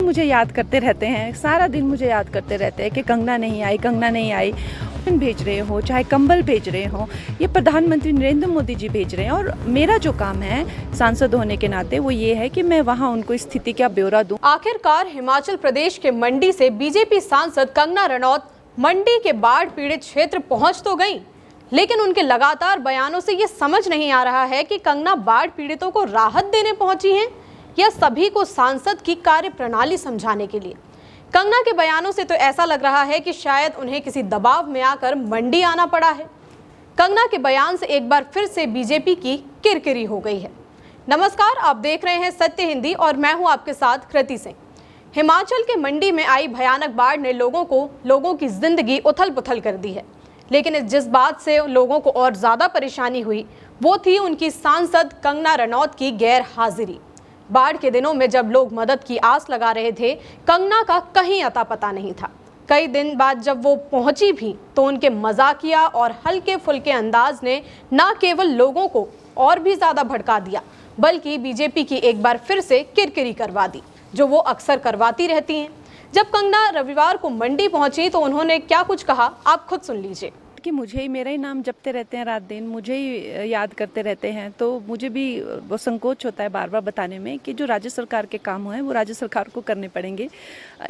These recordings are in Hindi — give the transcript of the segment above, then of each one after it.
मुझे याद करते रहते हैं, सारा दिन मुझे याद करते रहते हैं कि कंगना नहीं आई, कंगना नहीं आई। भेज रहे हो, चाहे कंबल भेज रहे हो, ये प्रधानमंत्री नरेंद्र मोदी जी भेज रहे हैं। और मेरा जो काम है सांसद होने के नाते वो ये है कि मैं वहाँ उनको स्थिति का ब्यौरा दूं। आखिरकार हिमाचल प्रदेश के मंडी से बीजेपी सांसद कंगना रनौत मंडी के बाढ़ पीड़ित क्षेत्र पहुंच तो गई, लेकिन उनके लगातार बयानों से ये समझ नहीं आ रहा है कि कंगना बाढ़ पीड़ितों को राहत देने पहुंची हैं या सभी को सांसद की कार्य प्रणाली समझाने के लिए। कंगना के बयानों से तो ऐसा लग रहा है कि शायद उन्हें किसी दबाव में आकर मंडी आना पड़ा है। कंगना के बयान से एक बार फिर से बीजेपी की किरकिरी हो गई है। नमस्कार, आप देख रहे हैं सत्य हिंदी और मैं हूं आपके साथ कृति सिंह। हिमाचल के मंडी में आई भयानक बाढ़ ने लोगों की जिंदगी उथल पुथल कर दी है, लेकिन जिस बात से लोगों को और ज्यादा परेशानी हुई वो थी उनकी सांसद कंगना रनौत की गैर हाजिरी। बाढ़ के दिनों में जब लोग मदद की आस लगा रहे थे, कंगना का कहीं अता पता नहीं था। कई दिन बाद जब वो पहुंची भी तो उनके मजाकिया और हल्के फुल्के अंदाज ने न केवल लोगों को और भी ज्यादा भड़का दिया, बल्कि बीजेपी की एक बार फिर से किरकिरी करवा दी, जो वो अक्सर करवाती रहती हैं। जब कंगना रविवार को मंडी पहुंची तो उन्होंने क्या कुछ कहा, आप खुद सुन लीजिए। कि मुझे ही मेरा ही नाम जपते रहते हैं रात दिन, मुझे ही याद करते रहते हैं, तो मुझे भी वो संकोच होता है बार बार बताने में कि जो राज्य सरकार के काम हैं वो राज्य सरकार को करने पड़ेंगे।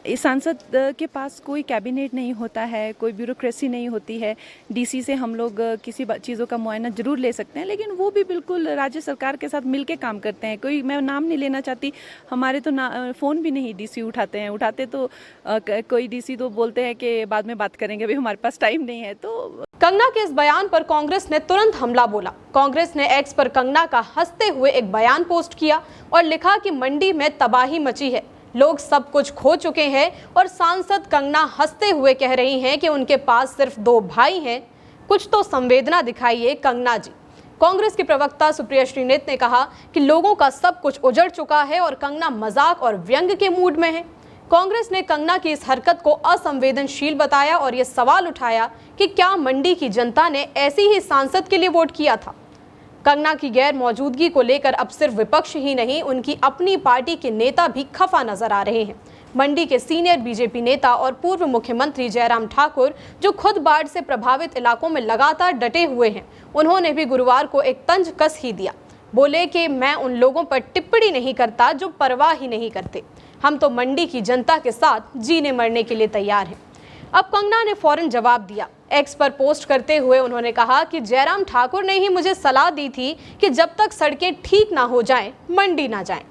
इस सांसद के पास कोई कैबिनेट नहीं होता है, कोई ब्यूरोक्रेसी नहीं होती है। डीसी से हम लोग किसी चीज़ों का मुआयना जरूर ले सकते हैं, लेकिन वो भी बिल्कुल राज्य सरकार के साथ मिल के काम करते हैं। कोई, मैं नाम नहीं लेना चाहती, हमारे तो फ़ोन भी नहीं डीसी उठाते हैं, उठाते तो कोई डीसी तो बोलते हैं कि बाद में बात करेंगे, अभी हमारे पास टाइम नहीं है। तो कंगना के इस बयान पर कांग्रेस ने तुरंत हमला बोला। कांग्रेस ने एक्स पर कंगना का हंसते हुए एक बयान पोस्ट किया और लिखा कि मंडी में तबाही मची है, लोग सब कुछ खो चुके हैं और सांसद कंगना हंसते हुए कह रही हैं कि उनके पास सिर्फ 2 भाई हैं। कुछ तो संवेदना दिखाइए कंगना जी। कांग्रेस की प्रवक्ता सुप्रिया श्रीनेत ने कहा कि लोगों का सब कुछ उजड़ चुका है और कंगना मजाक और व्यंग के मूड में है। कांग्रेस ने कंगना की इस हरकत को असंवेदनशील बताया और ये सवाल उठाया कि क्या मंडी की जनता ने ऐसी ही सांसद के लिए वोट किया था। कंगना की गैर मौजूदगी को लेकर अब सिर्फ विपक्ष ही नहीं, उनकी अपनी पार्टी के नेता भी खफा नजर आ रहे हैं। मंडी के सीनियर बीजेपी नेता और पूर्व मुख्यमंत्री जयराम ठाकुर, जो खुद बाढ़ से प्रभावित इलाकों में लगातार डटे हुए हैं, उन्होंने भी गुरुवार को एक तंज कस ही दिया। बोले कि मैं उन लोगों पर टिप्पणी नहीं करता जो परवाह ही नहीं करते, हम तो मंडी की जनता के साथ जीने मरने के लिए तैयार हैं। अब कंगना ने फौरन जवाब दिया। एक्स पर पोस्ट करते हुए उन्होंने कहा कि जयराम ठाकुर ने ही मुझे सलाह दी थी कि जब तक सड़कें ठीक ना हो जाएं, मंडी ना जाएं।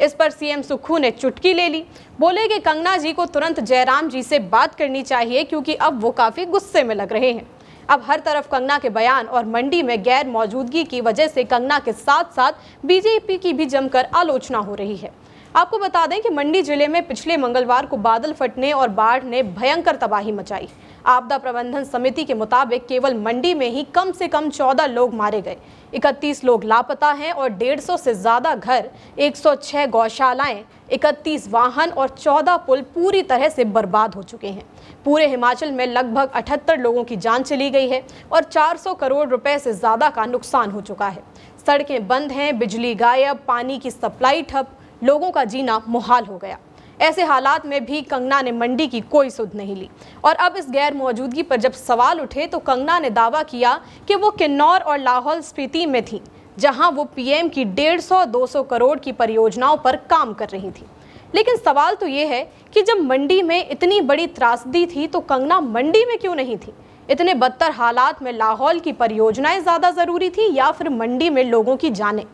इस पर सीएम सुक्खू ने चुटकी ले ली। बोले कि कंगना जी को तुरंत जयराम जी से बात करनी चाहिए क्योंकि अब वो काफी गुस्से में लग रहे हैं। अब हर तरफ कंगना के बयान और मंडी में गैर मौजूदगी की वजह से कंगना के साथ साथ बीजेपी की भी जमकर आलोचना हो रही है। आपको बता दें कि मंडी जिले में पिछले मंगलवार को बादल फटने और बाढ़ ने भयंकर तबाही मचाई। आपदा प्रबंधन समिति के मुताबिक केवल मंडी में ही कम से कम 14 लोग मारे गए, 31 लोग लापता हैं और 150 से ज्यादा घर, 106 गौशालाएं, 31 वाहन और 14 पुल पूरी तरह से बर्बाद हो चुके हैं। पूरे हिमाचल में लगभग 78 लोगों की जान चली गई है और 400 करोड़ रुपए से ज्यादा का नुकसान हो चुका है। सड़कें बंद हैं, बिजली गायब, पानी की सप्लाई ठप, लोगों का जीना मुहाल हो गया। ऐसे हालात में भी कंगना ने मंडी की कोई सुध नहीं ली और अब इस गैर मौजूदगी पर जब सवाल उठे तो कंगना ने दावा किया कि वो किन्नौर और लाहौल स्पीति में थी, जहां वो पीएम की 150-200 करोड़ की परियोजनाओं पर काम कर रही थी। लेकिन सवाल तो ये है कि जब मंडी में इतनी बड़ी त्रासदी थी तो कंगना मंडी में क्यों नहीं थी? इतने बदतर हालात में लाहौल की परियोजनाएं ज्यादा जरूरी थी या फिर मंडी में लोगों की जानें?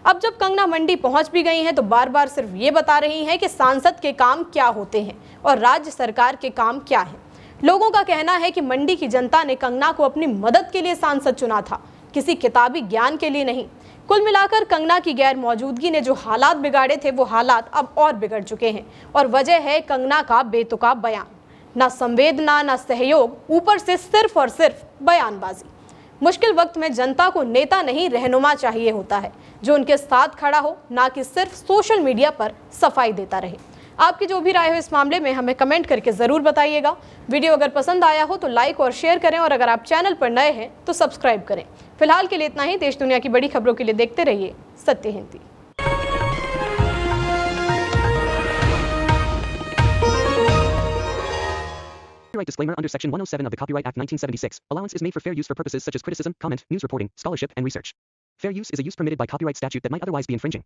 अब जब कंगना मंडी पहुंच भी गई हैं तो बार बार सिर्फ ये बता रही हैं कि सांसद के काम क्या होते हैं और राज्य सरकार के काम क्या हैं। लोगों का कहना है कि मंडी की जनता ने कंगना को अपनी मदद के लिए सांसद चुना था, किसी किताबी ज्ञान के लिए नहीं। कुल मिलाकर कंगना की गैर मौजूदगी ने जो हालात बिगाड़े थे वो हालात अब और बिगड़ चुके हैं और वजह है कंगना का बेतुका बयान। ना संवेदना, ना सहयोग, ऊपर से सिर्फ और सिर्फ बयानबाजी। मुश्किल वक्त में जनता को नेता नहीं रहनुमा चाहिए होता है, जो उनके साथ खड़ा हो, ना कि सिर्फ सोशल मीडिया पर सफाई देता रहे। आपकी जो भी राय हो इस मामले में हमें कमेंट करके जरूर बताइएगा। वीडियो अगर पसंद आया हो तो लाइक और शेयर करें और अगर आप चैनल पर नए हैं तो सब्सक्राइब करें। फिलहाल के लिए इतना ही। देश दुनिया की बड़ी खबरों के लिए देखते रहिए सत्य Hindi. Copyright disclaimer under Section 107 of the Copyright Act 1976. Allowance is made for fair use for purposes such as criticism, comment, news reporting, scholarship, and research. Fair use is a use permitted by copyright statute that might otherwise be infringing.